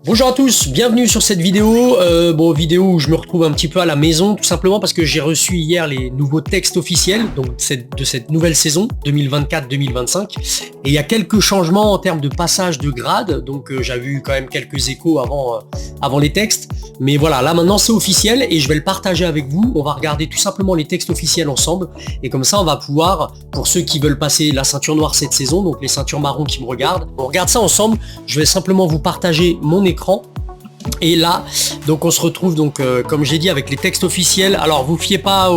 Bonjour à tous, bienvenue sur cette vidéo, vidéo où je me retrouve un petit peu à la maison, tout simplement parce que j'ai reçu hier les nouveaux textes officiels donc de cette nouvelle saison 2024-2025, et il y a quelques changements en termes de passage de grade, donc j'avais eu quand même quelques échos avant les textes, mais voilà, là maintenant c'est officiel et je vais le partager avec vous. On va regarder tout simplement les textes officiels ensemble, et comme ça on va pouvoir, pour ceux qui veulent passer la ceinture noire cette saison, donc les ceintures marron qui me regardent, on regarde ça ensemble. Je vais simplement vous partager mon écran. Et là, donc on se retrouve donc comme j'ai dit avec les textes officiels. Alors vous fiez pas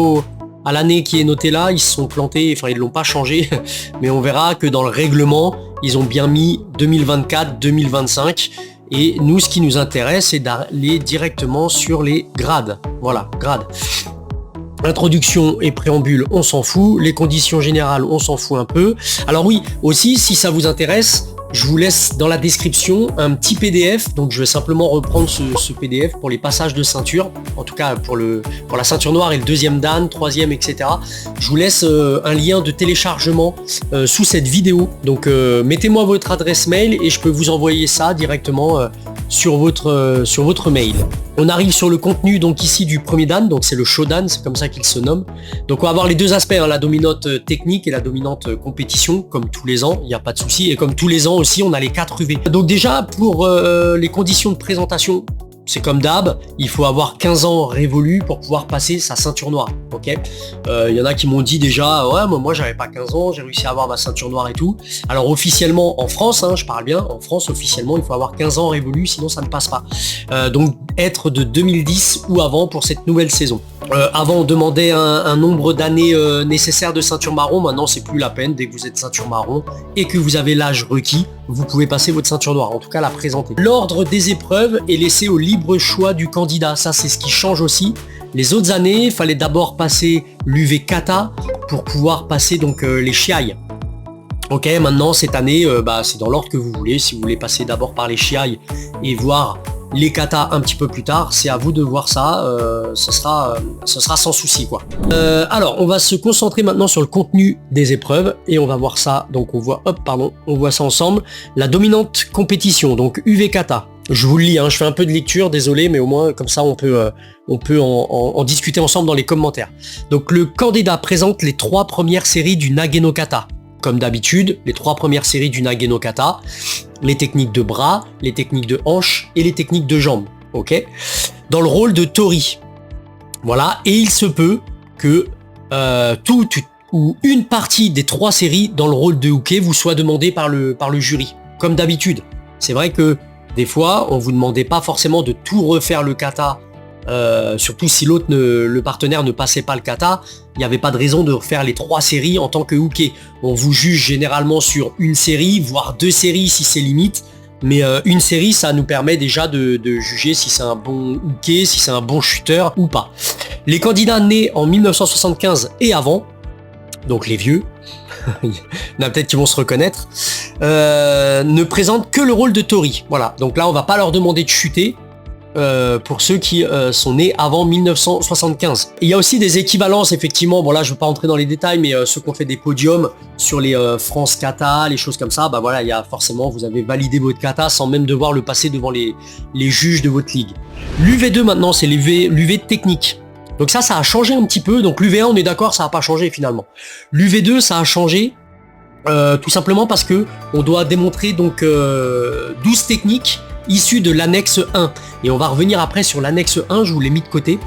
à l'année qui est notée là, ils se sont plantés, enfin ils l'ont pas changé, mais on verra que dans le règlement, ils ont bien mis 2024-2025. Et nous, ce qui nous intéresse, c'est d'aller directement sur les grades. Voilà, grades. Introduction et préambule, on s'en fout. Les conditions générales, on s'en fout un peu. Alors oui, aussi, si ça vous intéresse, je vous laisse dans la description un petit PDF, donc je vais simplement reprendre ce PDF pour les passages de ceinture, en tout cas pour la ceinture noire et le deuxième dan, troisième, etc. Je vous laisse un lien de téléchargement sous cette vidéo, donc mettez-moi votre adresse mail et je peux vous envoyer ça directement sur votre mail. On arrive sur le contenu donc ici du premier dan, donc c'est le Shodan, c'est comme ça qu'il se nomme. Donc on va avoir les deux aspects, la dominante technique et la dominante compétition, comme tous les ans, il n'y a pas de souci, et comme tous les ans aussi on a les 4 UV. Donc déjà pour les conditions de présentation, c'est comme d'hab, il faut avoir 15 ans révolus pour pouvoir passer sa ceinture noire, ok. Il y en a qui m'ont dit déjà, ouais, moi j'avais pas 15 ans, j'ai réussi à avoir ma ceinture noire et tout. Alors officiellement en France, je parle bien, en France officiellement il faut avoir 15 ans révolus, sinon ça ne passe pas. Donc être de 2010 ou avant pour cette nouvelle saison. Avant on demandait un nombre d'années nécessaires de ceinture marron, maintenant c'est plus la peine, dès que vous êtes ceinture marron et que vous avez l'âge requis, vous pouvez passer votre ceinture noire, en tout cas la présenter. L'ordre des épreuves est laissé au libre choix du candidat, ça c'est ce qui change aussi. Les autres années, il fallait d'abord passer l'UV kata pour pouvoir passer donc les shiai. Ok, maintenant cette année, c'est dans l'ordre que vous voulez. Si vous voulez passer d'abord par les shiai et voir les katas un petit peu plus tard, c'est à vous de voir ça, ce sera sans souci quoi. Alors on va se concentrer maintenant sur le contenu des épreuves et on va voir ça, donc on voit ça ensemble. La dominante compétition, donc UV kata. Je vous le lis, je fais un peu de lecture, désolé, mais au moins comme ça on peut en discuter ensemble dans les commentaires. Donc le candidat présente les 3 premières séries du Nage no kata. Comme d'habitude, les 3 premières séries du Nage no kata, les techniques de bras, les techniques de hanches et les techniques de jambes, ok. Dans le rôle de Tori. Voilà, et il se peut que toute ou une partie des 3 séries dans le rôle de Uke vous soit demandée par le jury, comme d'habitude. C'est vrai que des fois, on vous demandait pas forcément de tout refaire le kata, surtout si le partenaire ne passait pas le kata, il n'y avait pas de raison de refaire les 3 séries en tant que Uke. On vous juge généralement sur une série, voire 2 séries si c'est limite, mais une série ça nous permet déjà de juger si c'est un bon Uke, si c'est un bon shooter ou pas. Les candidats nés en 1975 et avant, donc les vieux, il y en a peut-être qui vont se reconnaître, ne présentent que le rôle de Tori. Voilà, donc là on va pas leur demander de chuter pour ceux qui sont nés avant 1975. Il y a aussi des équivalences effectivement, bon là je ne veux pas entrer dans les détails, mais ceux qui ont fait des podiums sur les France Kata, les choses comme ça, il y a forcément, vous avez validé votre kata sans même devoir le passer devant les juges de votre ligue. L'UV2 maintenant c'est l'UV technique. Donc ça a changé un petit peu, donc l'UV1 on est d'accord, ça n'a pas changé finalement. L'UV2 ça a changé tout simplement parce que on doit démontrer donc 12 techniques issues de l'annexe 1. Et on va revenir après sur l'annexe 1, je vous l'ai mis de côté.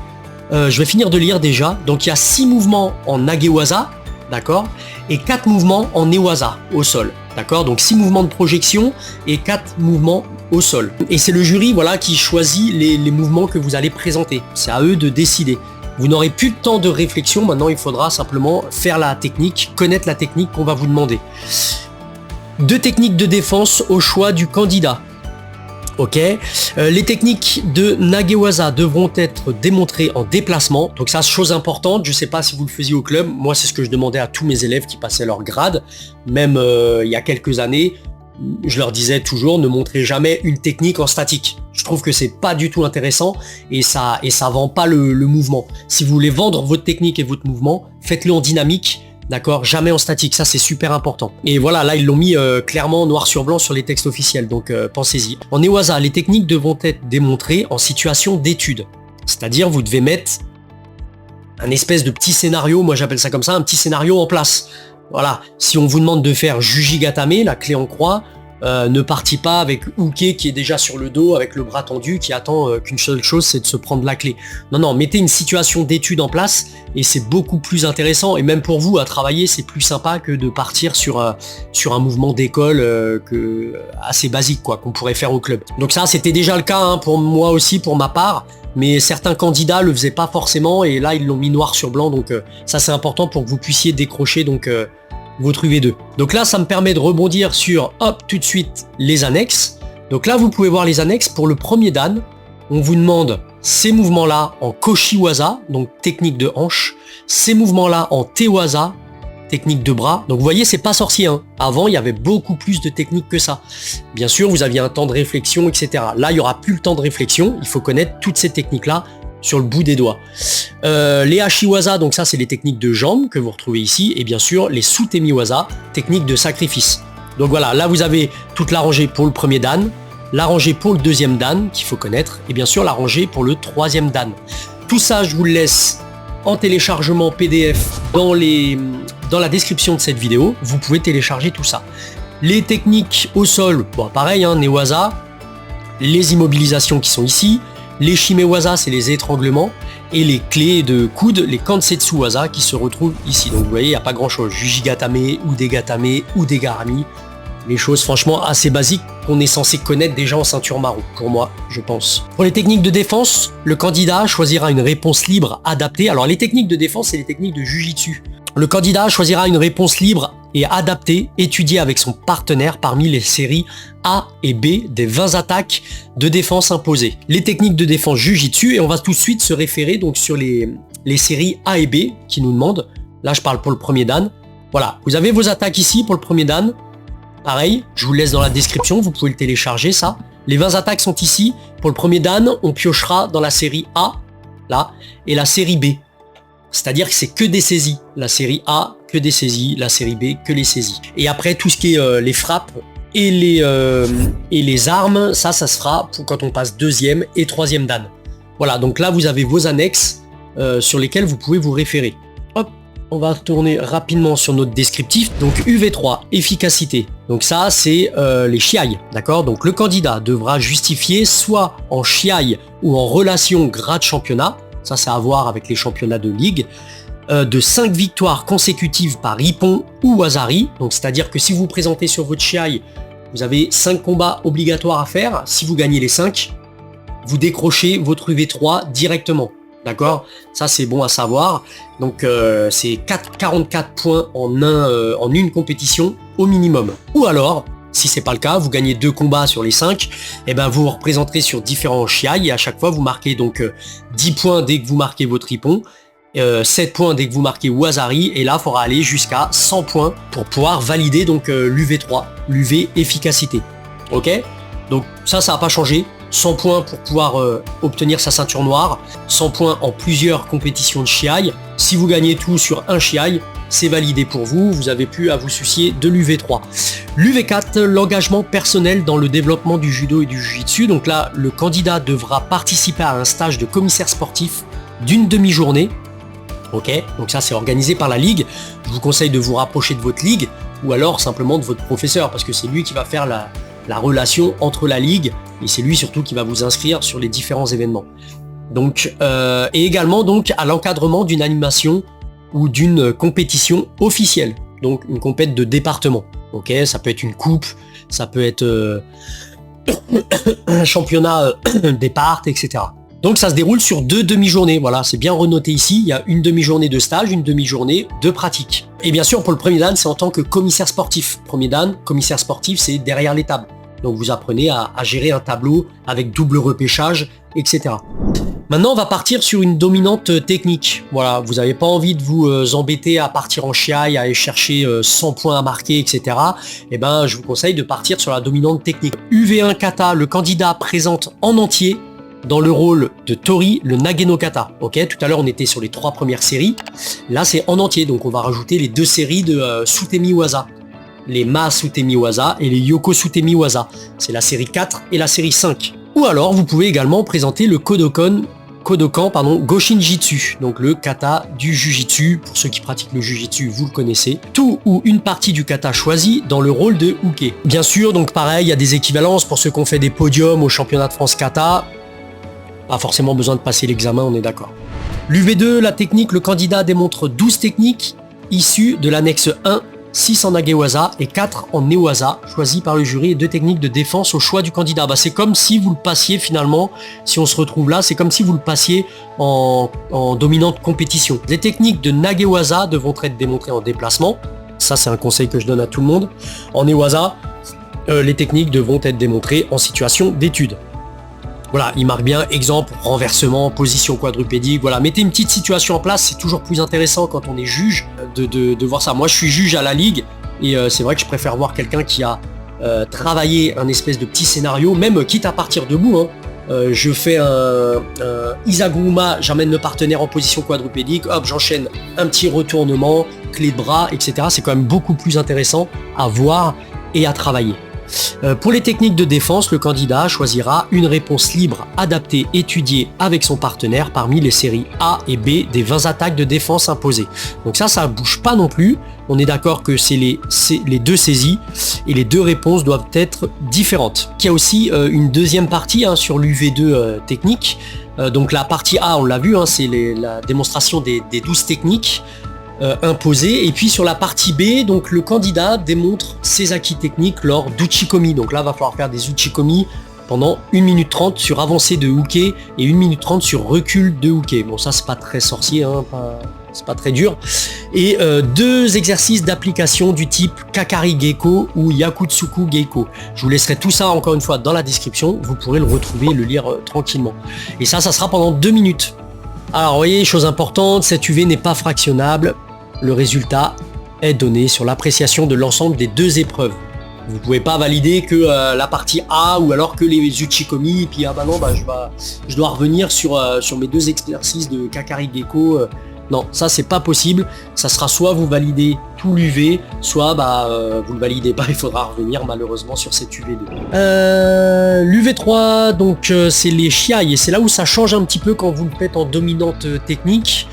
Je vais finir de lire déjà. Donc il y a 6 mouvements en Nagewaza, d'accord, et 4 mouvements en Newaza au sol. D'accord, donc 6 mouvements de projection et 4 mouvements au sol. Et c'est le jury qui choisit les mouvements que vous allez présenter. C'est à eux de décider. Vous n'aurez plus de temps de réflexion, maintenant il faudra simplement faire la technique, connaître la technique qu'on va vous demander. 2 techniques de défense au choix du candidat. Ok, les techniques de Nagewaza devront être démontrées en déplacement, donc ça, chose importante, je sais pas si vous le faisiez au club, moi c'est ce que je demandais à tous mes élèves qui passaient leur grade, même il y a quelques années, je leur disais toujours, ne montrez jamais une technique en statique. Je trouve que c'est pas du tout intéressant et ça vend pas le mouvement. Si vous voulez vendre votre technique et votre mouvement, faites-le en dynamique, D'accord, jamais en statique, ça c'est super important. Et voilà, là ils l'ont mis clairement noir sur blanc sur les textes officiels, donc pensez-y. En Newaza, les techniques devront être démontrées en situation d'étude. C'est-à-dire vous devez mettre un espèce de petit scénario, moi j'appelle ça comme ça, un petit scénario en place. Voilà, si on vous demande de faire Jujigatame, la clé en croix, ne partit pas avec Uke qui est déjà sur le dos avec le bras tendu qui attend qu'une seule chose, c'est de se prendre la clé. Non, mettez une situation d'étude en place et c'est beaucoup plus intéressant et même pour vous à travailler c'est plus sympa que de partir sur un mouvement d'école assez basique quoi qu'on pourrait faire au club. Donc ça c'était déjà le cas hein, pour moi aussi pour ma part, mais certains candidats le faisaient pas forcément et là ils l'ont mis noir sur blanc donc ça c'est important pour que vous puissiez décrocher donc votre UV2. Donc là, ça me permet de rebondir sur, hop, tout de suite, les annexes. Donc là, vous pouvez voir les annexes. Pour le premier dan, on vous demande ces mouvements-là en Koshiwaza, donc technique de hanche, ces mouvements-là en Tewaza, technique de bras. Donc vous voyez, c'est pas sorcier. Hein. Avant, il y avait beaucoup plus de techniques que ça. Bien sûr, vous aviez un temps de réflexion, etc. Là, il n'y aura plus le temps de réflexion. Il faut connaître toutes ces techniques-là sur le bout des doigts. Les Hashiwaza, donc ça c'est les techniques de jambes que vous retrouvez ici, et bien sûr les Sutemiwaza, techniques de sacrifice. Donc voilà, là vous avez toute la rangée pour le premier dan, la rangée pour le deuxième dan qu'il faut connaître, et bien sûr la rangée pour le troisième dan. Tout ça je vous le laisse en téléchargement PDF dans la description de cette vidéo, vous pouvez télécharger tout ça. Les techniques au sol, bon pareil, hein, Newaza, les immobilisations qui sont ici, les Shimewaza, c'est les étranglements, et les clés de coude, les Kansetsu Waza, qui se retrouvent ici. Donc vous voyez, il n'y a pas grand chose. Jujigatame, Udegatame, Udegarami. Les choses franchement assez basiques qu'on est censé connaître déjà en ceinture marron, pour moi, je pense. Pour les techniques de défense, le candidat choisira une réponse libre adaptée. Alors les techniques de défense, c'est les techniques de Jujitsu. Le candidat choisira une réponse libre et adaptée, étudiée avec son partenaire parmi les séries A et B des 20 attaques de défense imposées. Les techniques de défense Jujitsu, et on va tout de suite se référer donc sur les séries A et B qui nous demandent. Là, je parle pour le premier dan. Voilà, vous avez vos attaques ici pour le premier dan. Pareil, je vous laisse dans la description, vous pouvez le télécharger ça. Les 20 attaques sont ici. Pour le premier dan, on piochera dans la série A, là, et la série B. C'est-à-dire que c'est que des saisies. La série A, que des saisies. La série B, que les saisies. Et après, tout ce qui est les frappes et les armes, ça se fera pour quand on passe deuxième et troisième dan. Voilà, donc là, vous avez vos annexes sur lesquelles vous pouvez vous référer. Hop, on va retourner rapidement sur notre descriptif. Donc UV3, efficacité. Donc ça, c'est les shiai, d'accord? Donc le candidat devra justifier soit en shiai ou en relation grade championnat, ça c'est à voir avec les championnats de ligue, de 5 victoires consécutives par Ippon ou Wazari. Donc c'est-à-dire que si vous présentez sur votre shiai, vous avez 5 combats obligatoires à faire. Si vous gagnez les 5, vous décrochez votre UV3 directement. D'accord? Ça c'est bon à savoir. Donc c'est 44 points en une compétition au minimum. Ou alors, si c'est pas le cas, vous gagnez 2 combats sur les 5, et ben vous représenterez sur différents shiai et à chaque fois vous marquez donc 10 points dès que vous marquez votre Ippon, 7 points dès que vous marquez Wazari, et là il faudra aller jusqu'à 100 points pour pouvoir valider donc l'UV3, l'UV efficacité. Ok? Donc ça n'a pas changé. 100 points pour pouvoir obtenir sa ceinture noire, 100 points en plusieurs compétitions de shiai. Si vous gagnez tout sur un shiai, c'est validé pour vous, vous avez plus à vous soucier de l'UV3. L'UV4, l'engagement personnel dans le développement du judo et du jiu-jitsu. Donc là, le candidat devra participer à un stage de commissaire sportif d'une demi-journée. Ok, donc ça c'est organisé par la ligue. Je vous conseille de vous rapprocher de votre ligue ou alors simplement de votre professeur parce que c'est lui qui va faire la relation entre la ligue et c'est lui surtout qui va vous inscrire sur les différents événements. Donc, et également donc à l'encadrement d'une animation ou d'une compétition officielle, donc une compète de département. Ok, ça peut être une coupe, ça peut être un championnat départ, etc. Donc ça se déroule sur 2 demi-journées, voilà, c'est bien renoté ici, il y a une demi-journée de stage, une demi-journée de pratique. Et bien sûr, pour le premier dan, c'est en tant que commissaire sportif. Premier dan, commissaire sportif, c'est derrière les tables. Donc vous apprenez à gérer un tableau avec double repêchage, etc. Maintenant, on va partir sur une dominante technique. Voilà, vous n'avez pas envie de vous embêter à partir en shiai, à aller chercher 100 points à marquer, etc. Eh ben, je vous conseille de partir sur la dominante technique. UV1 kata, le candidat présente en entier dans le rôle de Tori, le Nage no Kata. Ok, tout à l'heure on était sur les 3 premières séries. Là c'est en entier, donc on va rajouter les 2 séries de Sutemi Waza. Les Ma Sutemi Waza et les Yoko Sutemi Waza. C'est la série 4 et la série 5. Ou alors vous pouvez également présenter le Kodokan Goshinjitsu, donc le kata du Jujitsu. Pour ceux qui pratiquent le Jujitsu, vous le connaissez. Tout ou une partie du kata choisi dans le rôle de Uke. Bien sûr, donc pareil, il y a des équivalences pour ceux qui ont fait des podiums au championnat de France kata. Pas forcément besoin de passer l'examen, on est d'accord. L'UV2, la technique, le candidat démontre 12 techniques issues de l'annexe 1, 6 en Nagewaza et 4 en Newaza, choisis par le jury, et 2 techniques de défense au choix du candidat. C'est comme si vous le passiez finalement, si on se retrouve là, c'est comme si vous le passiez en dominante compétition. Les techniques de Nagewaza devront être démontrées en déplacement. Ça, c'est un conseil que je donne à tout le monde. En Newaza, les techniques devront être démontrées en situation d'étude. Voilà, il marque bien, exemple, renversement, position quadrupédique, voilà. Mettez une petite situation en place, c'est toujours plus intéressant quand on est juge de voir ça. Moi, je suis juge à la Ligue, et c'est vrai que je préfère voir quelqu'un qui a travaillé un espèce de petit scénario, même quitte à partir debout, hein. Je fais un Izaguruma, j'amène le partenaire en position quadrupédique, hop, j'enchaîne un petit retournement, clé de bras, etc. C'est quand même beaucoup plus intéressant à voir et à travailler. Pour les techniques de défense, le candidat choisira une réponse libre, adaptée, étudiée avec son partenaire parmi les séries A et B des 20 attaques de défense imposées. Donc ça bouge pas non plus. On est d'accord que c'est les 2 saisies et les 2 réponses doivent être différentes. Il y a aussi une deuxième partie sur l'UV2 technique. Donc la partie A, on l'a vu, c'est la démonstration des 12 techniques imposé, et puis sur la partie B, donc le candidat démontre ses acquis techniques lors d'Uchikomi. Donc là va falloir faire des Uchikomi pendant 1 minute 30 sur avancée de Uke et 1 minute 30 sur recul de Uke. Bon, ça c'est pas très sorcier, c'est pas très dur. Et 2 exercices d'application du type Kakari Geiko ou Yakutsuku Geiko. Je vous laisserai tout ça encore une fois dans la description, vous pourrez le retrouver et le lire tranquillement. Et ça sera pendant 2 minutes. Alors vous voyez, chose importante, cette UV n'est pas fractionnable. Le résultat est donné sur l'appréciation de l'ensemble des 2 épreuves. Vous ne pouvez pas valider que la partie A ou alors que les Uchikomi, et puis je dois revenir sur mes 2 exercices de Kakari Geiko. Non, ça c'est pas possible. Ça sera soit vous validez tout l'UV, soit vous le validez pas, il faudra revenir malheureusement sur cette UV2. L'UV3, donc c'est les Shiai, et c'est là où ça change un petit peu quand vous le faites en dominante technique.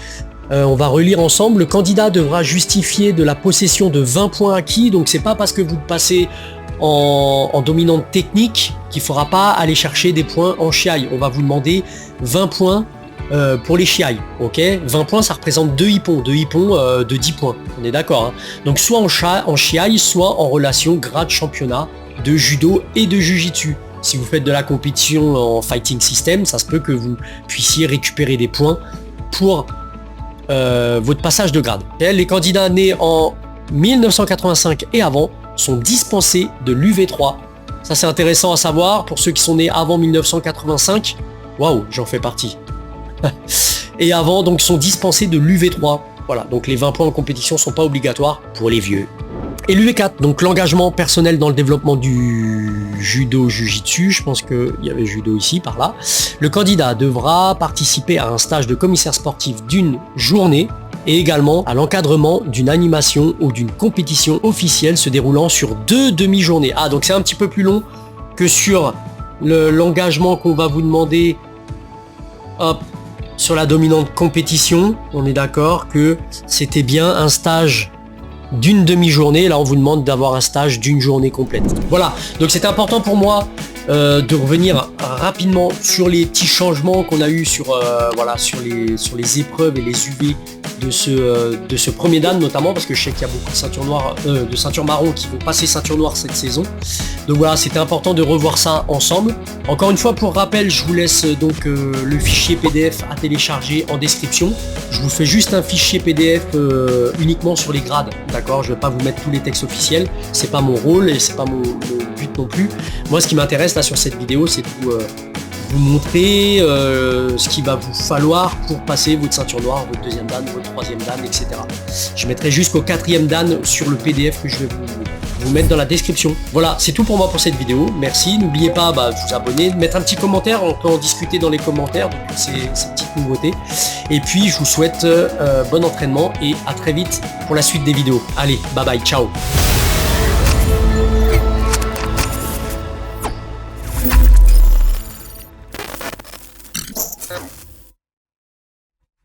On va relire ensemble. Le candidat devra justifier de la possession de 20 points acquis, donc c'est pas parce que vous le passez en dominante technique qu'il ne faudra pas aller chercher des points en Shiai. On va vous demander 20 points pour les Shiai, ok. 20 points, ça représente 2 hippons de 10 points, on est d'accord, hein. Donc soit en Shiai, soit en relation grade championnat de judo et de jujitsu. Si vous faites de la compétition en fighting system, ça se peut que vous puissiez récupérer des points pour votre passage de grade. Les candidats nés en 1985 et avant sont dispensés de l'UV3. Ça c'est intéressant à savoir pour ceux qui sont nés avant 1985. Waouh, j'en fais partie. Et avant, donc, sont dispensés de l'UV3. Voilà, donc les 20 points en compétition sont pas obligatoires pour les vieux. Et l'UV4, donc l'engagement personnel dans le développement du judo jujitsu, je pense qu'il y avait judo ici, par là. Le candidat devra participer à un stage de commissaire sportif d'une journée et également à l'encadrement d'une animation ou d'une compétition officielle se déroulant sur 2 demi-journées. Ah, donc c'est un petit peu plus long que sur l'engagement qu'on va vous demander, hop, sur la dominante compétition. On est d'accord que c'était bien un stage d'une demi-journée. Là on vous demande d'avoir un stage d'une journée complète. Voilà, donc c'est important pour moi de revenir rapidement sur les petits changements qu'on a eu sur les épreuves et les UV de ce premier dan, notamment parce que je sais qu'il y a beaucoup de ceintures noires, de ceintures marron qui vont passer ceinture noire cette saison. Donc voilà, c'était important de revoir ça ensemble. Encore une fois, pour rappel, je vous laisse donc le fichier PDF à télécharger en description. Je vous fais juste un fichier PDF uniquement sur les grades, d'accord? Je vais pas vous mettre tous les textes officiels, c'est pas mon rôle et c'est pas mon but non plus. Moi, ce qui m'intéresse là sur cette vidéo, c'est de vous montrer ce qu'il va vous falloir pour passer votre ceinture noire, votre deuxième dan, votre troisième dan, etc. Je mettrai jusqu'au 4e dan sur le PDF que je vais vous mettre dans la description. Voilà, c'est tout pour moi pour cette vidéo. Merci, n'oubliez pas de vous abonner, de mettre un petit commentaire, on peut en discuter dans les commentaires, donc c'est une petite nouveauté. Et puis je vous souhaite bon entraînement et à très vite pour la suite des vidéos. Allez, bye bye, ciao.